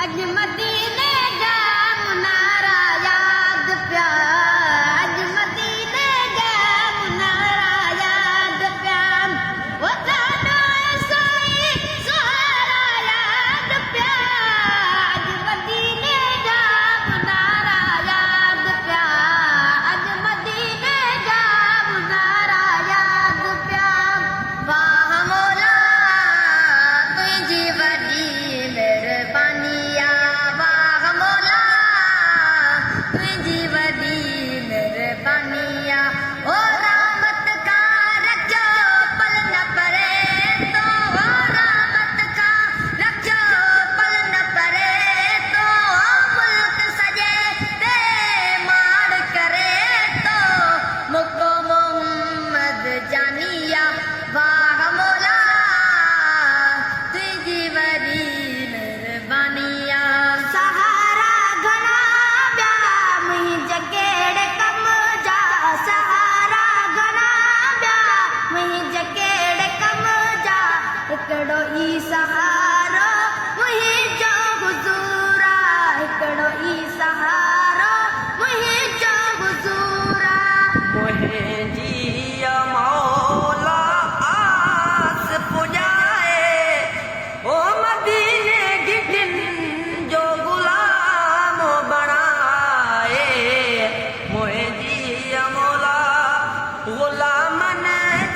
अज मदीने जा मुनारा याद प्या अज मदीने जा मुनारा याद प्या वो साडो सोई सुहारा याद प्या अज मदीने जा मुनारा याद प्या अज मदीने जा मुनारा याद प्या वाह मौला तुझी वडी मेहरबानिया वाह मौला तुझी वडी मेहरबानिया ओ रहमत का रखो पल न परे तो ओ रहमत का रखो पल न परे तो मुल्क सजे ते मार करे तो मुको मोहम्मद जानिया वाह मौला तुझी वडी मेहरबानिया सहारा घना ब्या मुंहिंजे कहिड़े कम जा सहारा घना ब्या मुंहिंजे कहिड़े कम जा हिकिड़ो ई सहारो मुंहिंजो हुज़ूर आहे हिकिड़ो ई सहारो मुंहिंजो हुज़ूर आहे मुंहिंजी मौला आस पुॼाए ओ मदीने गिठिन जो गुलाम बणाए मुंहिंजी मौला गुलामन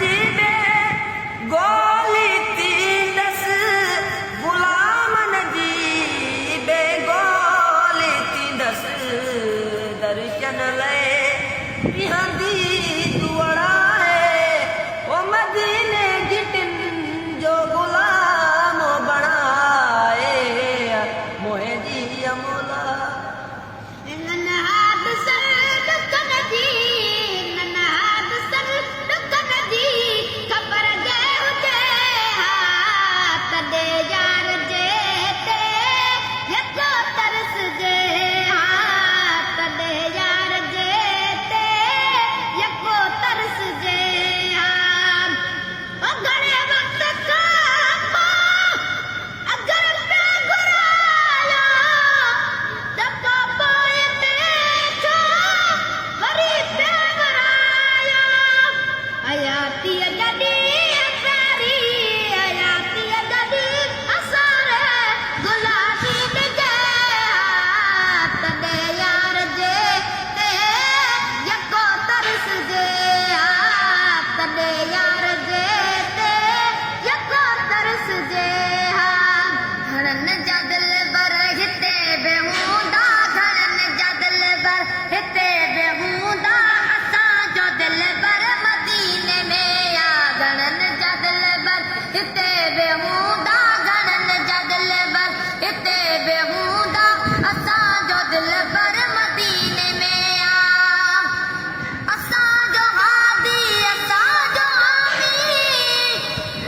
जी बेगोली थींदसि गुलामन जी बेगोली थींदसि दर्शन लाइ बीहंदी दुआराए ओ मदीने गिटिन जो गुलाम बणाए मुंहिंजी मौला ननहाद सर दुखन जी ननहाद सर दुखन जी ख़बर जे हुजे हा तॾे यार जे ते यको तरस जे हा तॾे यार जे ते यको तरस जे हा ओ घणे वक़्त खां पोइ अगर पिया घुरायो त को पोइ ते छो वरी पिया घुरायो हयातीअ जॾहिं प्यारी हयातीअ जॾहिं असर गुलाबी ॾिजे हा तॾे यार जे ते यको तरस जे हा तॾे यार जे ते यको तरस जे हा घणनि जा दिलबर हिते बि हूंदा घणनि जा दिलबर हिते बि हूंदा असांजो दिलबर मदीने में आ घणनि जा दिलबर हिते बि हूंदा घणनि जा दिलबर हिते बि हूंदा असांजो दिलबर मदीने में आ असांजो हादी असांजो हामी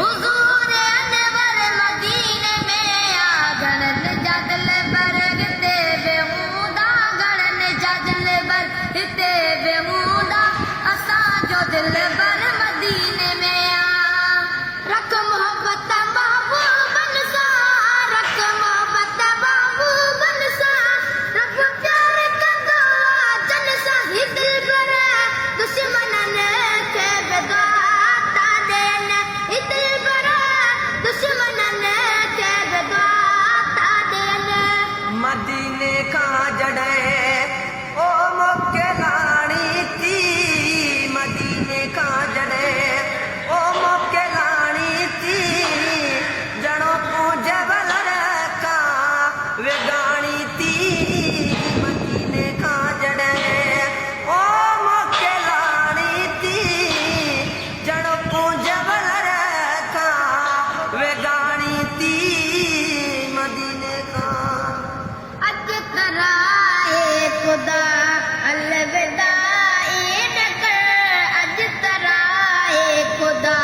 हुज़ूर अनवर मदीने में आ घणनि जा दिलबर हिते बि हूंदा घणनि जा दिलबर हिते बि हूंदा असांजो दिलबर मदीने में आ रख मोहब्बत महबूबन सां रख मोहब्बत महबूबन सां रब प्यार कंदो आहे जन सां ही दिलबर दुश्मननि खे बि दुआ था ॾियनि ही दिलबर दुश्मननि खे बि दुआ था ॾियनि मदीने खां जॾहिं ओ मोके लाणी थी मदीने खां जॾहिं ओ मोके लाणी थी जणो पूजे वलर खां वेगाणी थी मदीने खां जॾहिं ओ मोके लाणी थी जणो पूजे वलर खां वेगाणी थी मदीने खां अज तराए खुदा अलविदा ईद कर अज तराए खुदा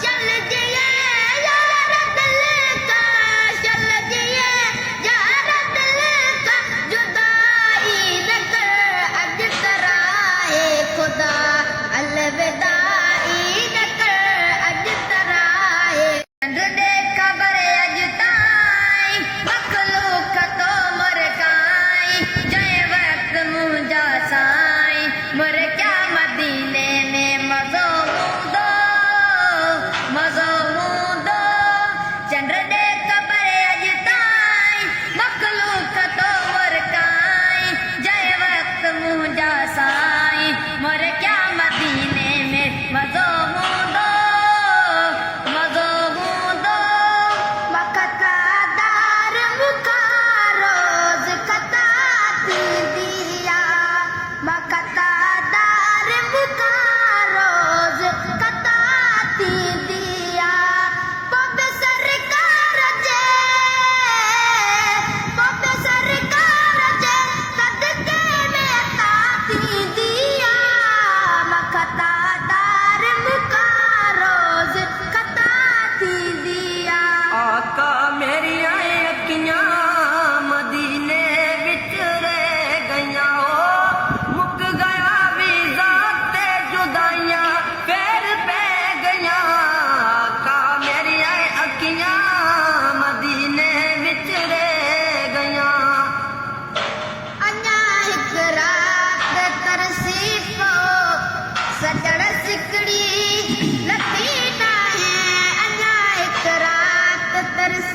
चल जिए यार दिल का चल जिए यार दिल का जुदाई न कर अज तराए खुदा अलविदा ईद कर अज तराए चंद दे खबर अज ताईं मखलूक तो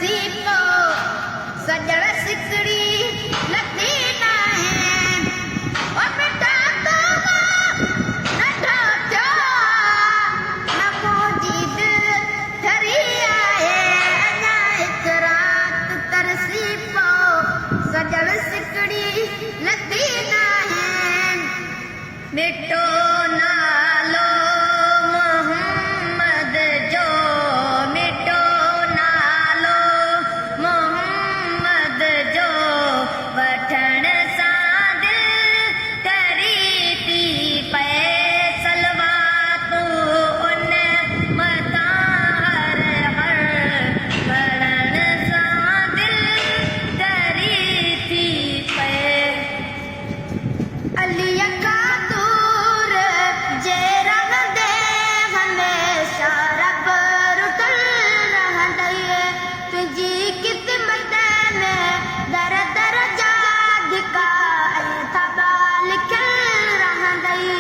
तरसी पो सजण सिकड़ी लती ना है ओ बेटा तो नठा थियो न मुंहिंजी दिल ठरी आहे अञा हिकु राति तरसी पो सजण सिकड़ी लती ना है मिठो नालो मोहम्मद जो मिठो नालो मोहम्मद जो वठण सां दिल करी थी पए सलवातूं उन मथां हर वणण सां दिल करी थी पए अलीअ खां दूर जे रहंदे हमेशा रब रुतल रहंदई तुंहिंजी क़िस्मत में दर दर जा धिका ऐं थबा लिखियल रहंदई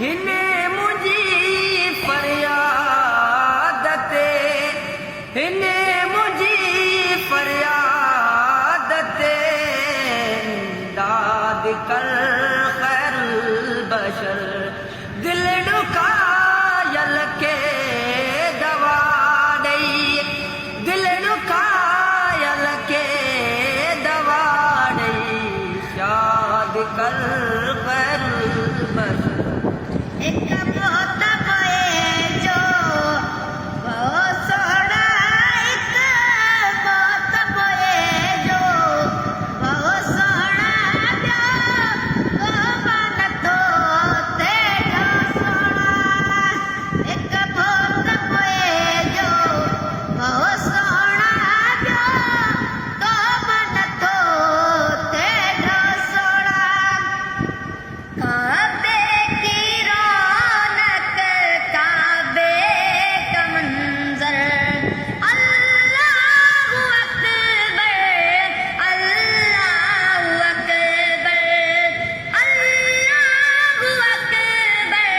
हिने मुंहिंजी फरियाद ते हिने मुंहिंजी फरियाद ते दाद कर खैरुल बशर दिल ॾुकायल के दवा ॾेई दिल ॾुकायल के दवा ॾेई शाद कर खैरुल बशर एक बहुत पोए जो बहुत सोहणा एक बहुत पोए जो बहुत सोहणा ॿियो को बन थो तेॾो सोहणा एक बहुत पोए जो बहुत सोहणा ॿियो को बन थो तेॾो सोहणा काबे की रौनक काबे का मंजर अल्लाहु अकबर अल्लाहु अकबर अल्लाहु अकबर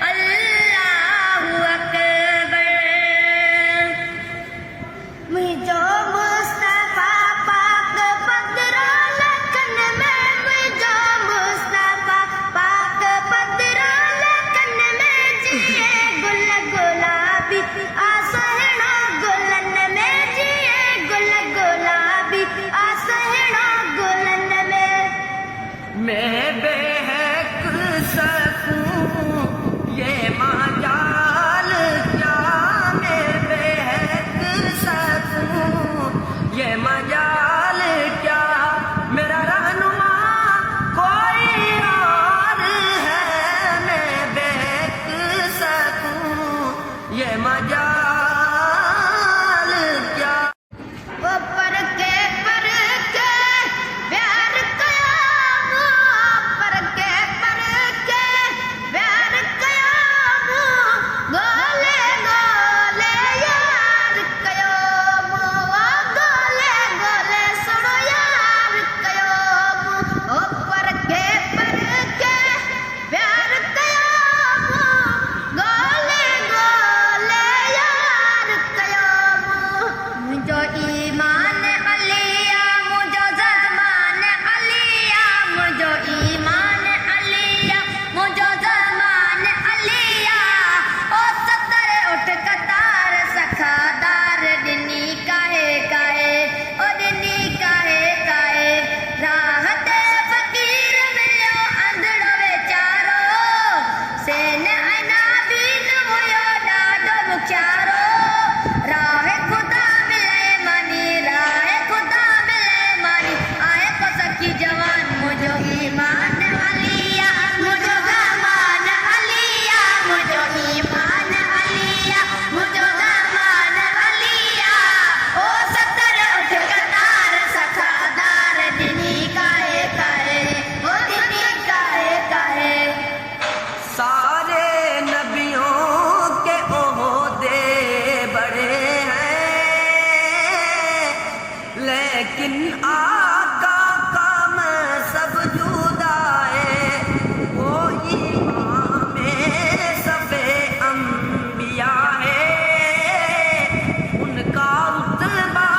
अल्लाहु अकबर मुंहिंजो मुस्तफा पाक पदरा लखन में मुंहिंजो मुस्तफा पाक पदरा लखन में जिए गुल गुलाबी आसहणो गुलन में जिए गुल गुलाबी आसहणो गुलन में मैं बेहक सकूं ये मजाल क्या मैं बेहक सकूं ये मजाल क्या मेरा रहनुमा कोई और है मैं बेहक सकूं ये मजाल क्या वो पर के प्यार कयो पर के प्यार कयो गोले गोले यार कयो गोले गोले सुनो यार कयो ओ पर के प्यार कयो गोले गोले यार कयो मुंहिंजो ईमान अलिया मुंहिंजो ज़मान अलिया मुंहिंजो ईमान अलिया मुंहिंजो ज़मान अलिया ओ सतर उठ कतार सखादार ॾिनी काहे काहे ओ ॾिनी काहे काहे राह ते फ़क़ीर मिलियो अंधड़ो वीचारो सेन ऐना बि न हुयो ॾाढो मुखियारो राह ख़ुदा मिले मानी राह ख़ुदा मिले मानी आहे को सखी जवान मुंहिंजो ईमान अलिया मुंहिंजो ज़मान अलिया मुंहिंजो ईमान अलिया मुंहिंजो ज़मान अलिया ओ सतर उठ कतार सखादार ॾिनी काहे काहे ओ ॾिनी काहे काहे सारे नबियों के ओहदे बड़े हैं लेकिन आका काम सब जुदा है वो इमाम सबे अंबिया है उनका रुतबा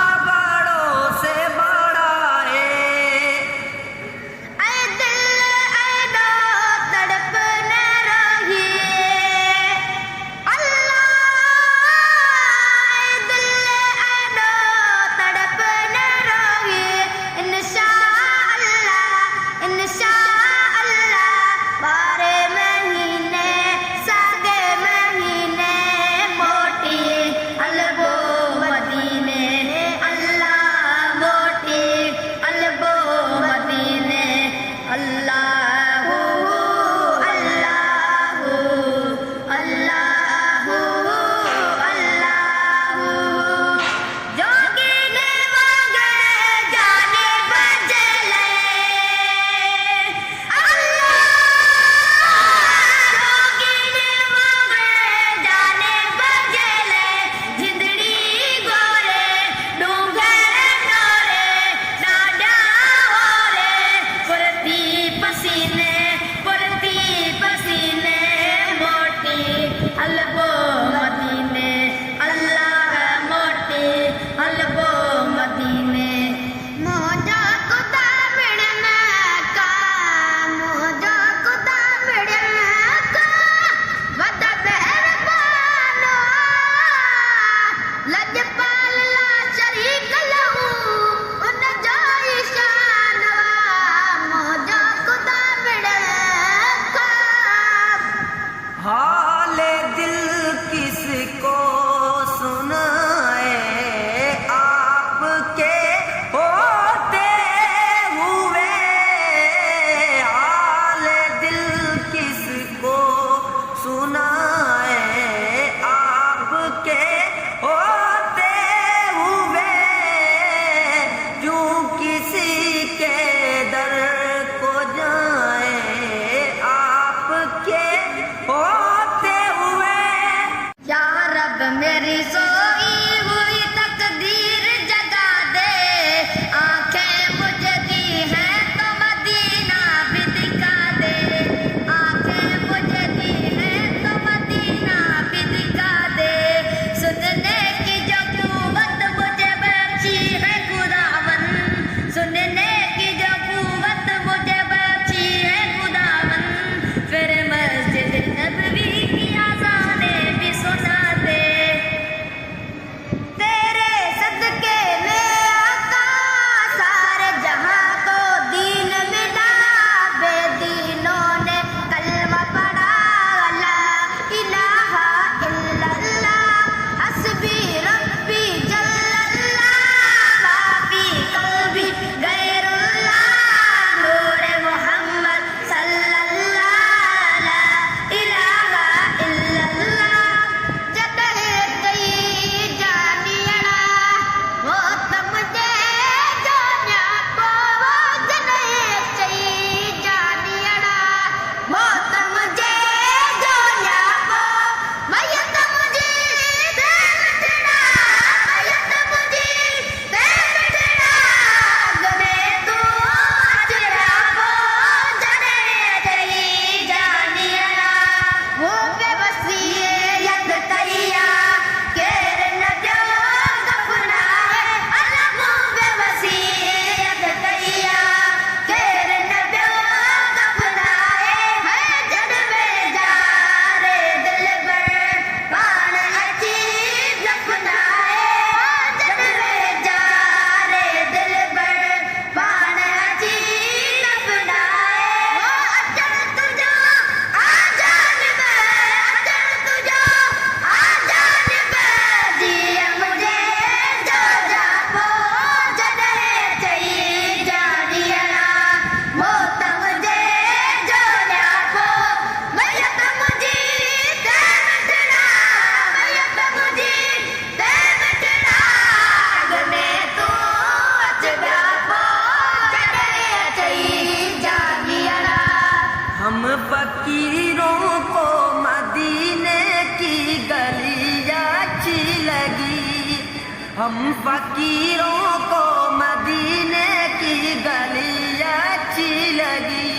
फकीरों को मदीने की गली अच्छी लगी,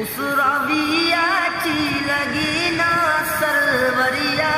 उस रवि अच्छी लगी ना सरवरिया